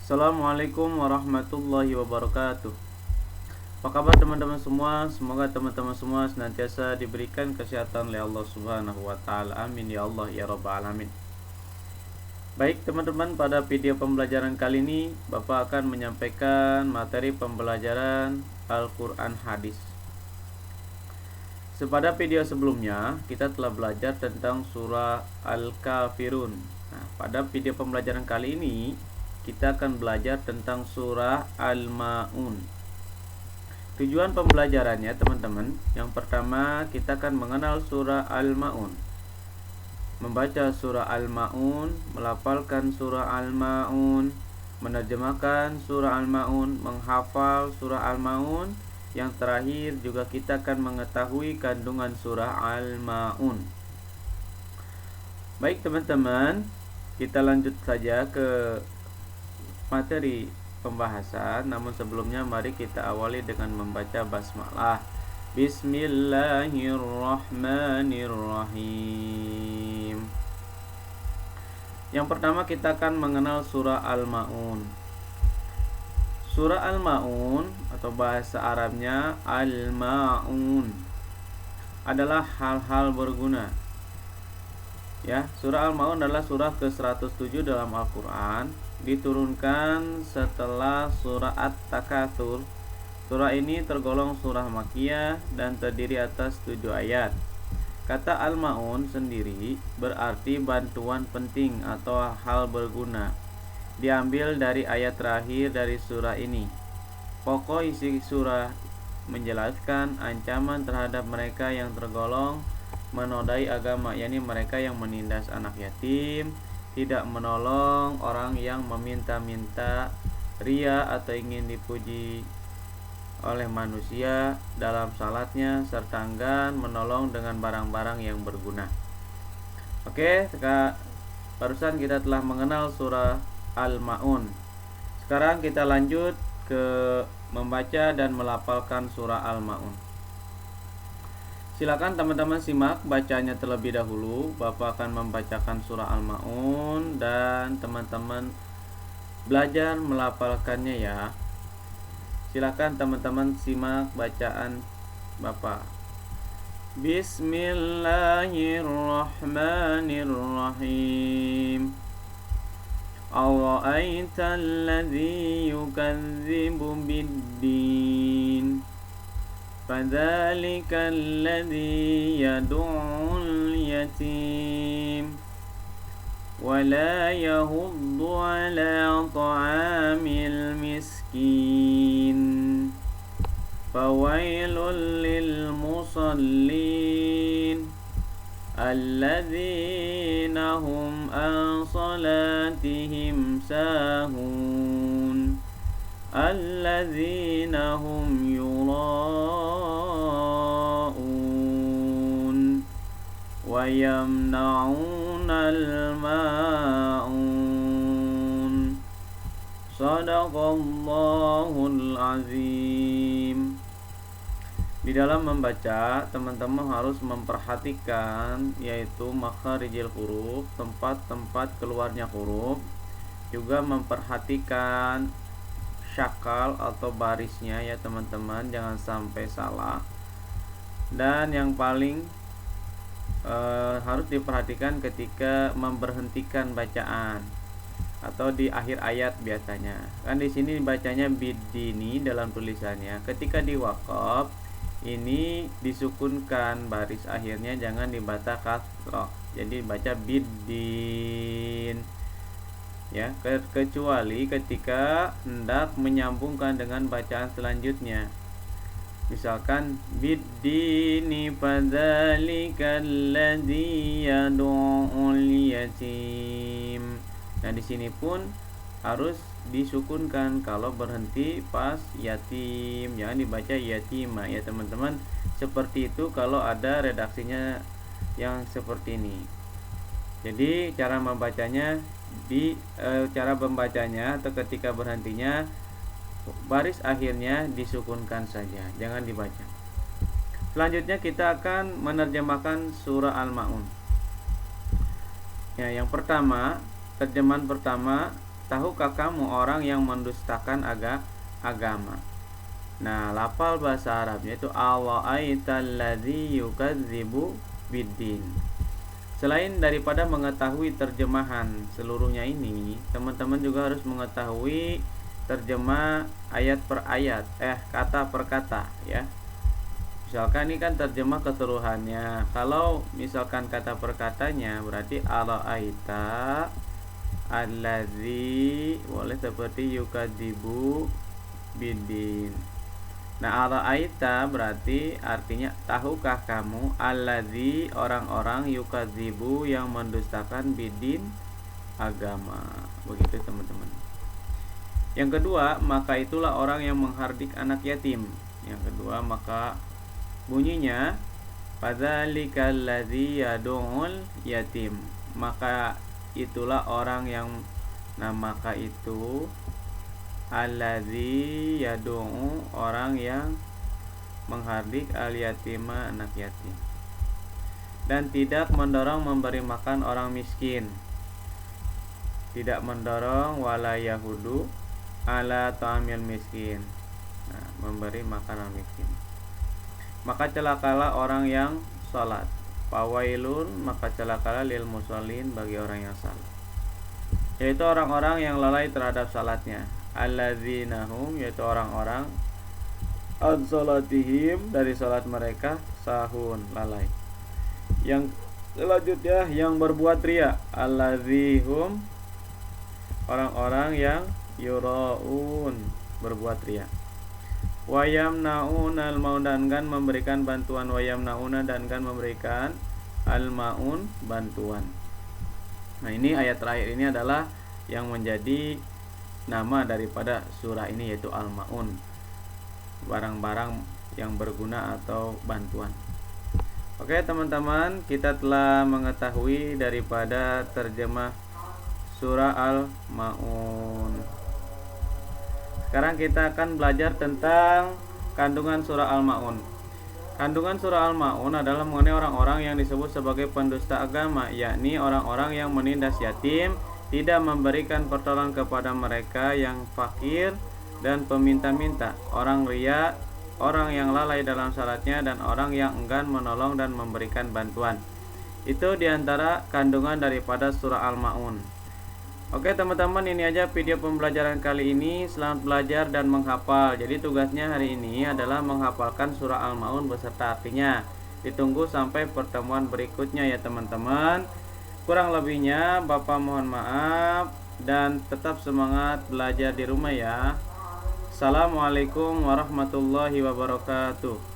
Assalamualaikum warahmatullahi wabarakatuh. Apa kabar teman-teman semua? Semoga teman-teman semua senantiasa diberikan kesehatan oleh Allah Subhanahu wa taala. Amin ya Allah ya rabbal alamin. Baik teman-teman, pada video pembelajaran kali ini Bapak akan menyampaikan materi pembelajaran Al-Qur'an hadis. Pada video sebelumnya kita telah belajar tentang surah Al-Kafirun. Nah, pada video pembelajaran kali ini kita akan belajar tentang surah Al-Ma'un. Tujuan pembelajarannya teman-teman, yang pertama kita akan mengenal surah Al-Ma'un, membaca surah Al-Ma'un, melafalkan surah Al-Ma'un, menerjemahkan surah Al-Ma'un, menghafal surah Al-Ma'un. Yang terakhir juga kita akan mengetahui kandungan surah Al-Ma'un. Baik teman-teman, kita lanjut saja ke materi pembahasan. Namun sebelumnya mari kita awali dengan membaca basmalah. Bismillahirrahmanirrahim. Yang pertama kita akan mengenal surah Al-Ma'un. Surah Al-Ma'un atau bahasa Arabnya Al-Ma'un adalah hal-hal berguna. Ya, surah Al-Ma'un adalah surah ke-107 dalam Al-Qur'an, diturunkan setelah surah At-Takatsur. Surah ini tergolong surah Makkiyah dan terdiri atas 7 ayat. Kata Al-Ma'un sendiri berarti bantuan penting atau hal berguna. Diambil dari ayat terakhir dari surah ini. Pokok isi surah menjelaskan ancaman terhadap mereka yang tergolong menodai agama, yakni mereka yang menindas anak yatim, tidak menolong orang yang meminta-minta, ria atau ingin dipuji oleh manusia dalam salatnya, serta enggan menolong dengan barang-barang yang berguna. Oke, barusan kita telah mengenal surah Al-Ma'un. Sekarang kita lanjut ke membaca dan melafalkan surah Al-Ma'un. Silakan teman-teman simak bacanya terlebih dahulu. Bapak akan membacakan surah Al-Ma'un dan teman-teman belajar melafalkannya ya. Silakan teman-teman simak bacaan Bapak. Bismillahirrahmanirrahim. Ara'aita alladhi yukadzibu bid-din, fadzalika alladhi yad'ul yatim wa la yahuddu ala ta'amil miskin, fawailul lil musallin alladzina hum an salatihim sahun alladzina hum yura'un wa yamna'unal ma'un. Shadaqallahul azim. Di dalam membaca, teman-teman harus memperhatikan yaitu makharijil huruf, tempat-tempat keluarnya huruf, juga memperhatikan syakal atau barisnya ya teman-teman, jangan sampai salah. Dan yang paling harus diperhatikan ketika memberhentikan bacaan atau di akhir ayat biasanya. Kan di sini bacanya bidini dalam tulisannya. Ketika diwaqaf ini disukunkan baris akhirnya, jangan dibaca kasrah. Jadi baca bidin. Ya, kecuali ketika hendak menyambungkan dengan bacaan selanjutnya. Misalkan bidini fadzalikal ladzi yad'ul yatim. Nah, di sini pun harus disukunkan kalau berhenti pas yatim, jangan dibaca yatima ya teman-teman. Seperti itu kalau ada redaksinya yang seperti ini. Jadi cara membacanya cara membacanya atau ketika berhentinya baris akhirnya disukunkan saja, jangan dibaca. Selanjutnya kita akan menerjemahkan surah Al-Ma'un. Ya, yang pertama, terjemahan pertama tahukah kamu orang yang mendustakan agama? Nah, lafal bahasa Arabnya itu ara'aitalladzi yukadzibu biddin. Selain daripada mengetahui terjemahan seluruhnya ini, teman-teman juga harus mengetahui terjemah ayat per ayat, kata per kata ya. Misalkan ini kan terjemah keseluruhannya. Kalau misalkan kata per katanya berarti ara'aita alladzi, boleh seperti yukadzibu biddin. Nah, ara'aita berarti artinya tahukah kamu alladzi, orang-orang yukadzibu yang mendustakan bidin, agama. Begitu teman-teman. Yang kedua, maka itulah orang yang menghardik anak yatim. Yang kedua, maka bunyinya fadzalikal ladzi yad'ul yatim. Maka itulah orang yang, nah maka itu alladzi yad'u, orang yang menghardik al-yatima, anak yatim, dan tidak mendorong memberi makan orang miskin. Tidak mendorong wala yahudu ala ta'amil miskin. Nah, memberi makan orang miskin. Maka celakalah orang yang salat. Fawailun, maka celakalah lil musallin, bagi orang yang salat, yaitu orang-orang yang lalai terhadap salatnya. Alladzinahum, yaitu orang-orang an salatihim, dari salat mereka sahun, lalai. Yang selanjutnya yang berbuat riya. Alladzihum, orang-orang yang yuraun, berbuat riya. Wayamnaun al-maun, dan kan memberikan bantuan. Wayamnauna, dan kan memberikan al-maun, bantuan. Nah, ini ayat terakhir ini adalah yang menjadi nama daripada surah ini, yaitu Al-Maun, barang-barang yang berguna atau bantuan. Oke teman-teman, kita telah mengetahui daripada terjemah surah Al-Maun. Sekarang kita akan belajar tentang kandungan surah Al-Maun. Kandungan surah Al-Maun adalah mengenai orang-orang yang disebut sebagai pendusta agama, yakni orang-orang yang menindas yatim, tidak memberikan pertolongan kepada mereka yang fakir dan peminta-minta, orang riya, orang yang lalai dalam salatnya, dan orang yang enggan menolong dan memberikan bantuan. Itu diantara kandungan daripada surah Al-Maun. Oke teman-teman, ini aja video pembelajaran kali ini. Selamat belajar dan menghafal. Jadi tugasnya hari ini adalah menghafalkan surah Al-Maun beserta artinya. Ditunggu sampai pertemuan berikutnya ya teman-teman. Kurang lebihnya Bapak mohon maaf, dan tetap semangat belajar di rumah ya. Assalamualaikum warahmatullahi wabarakatuh.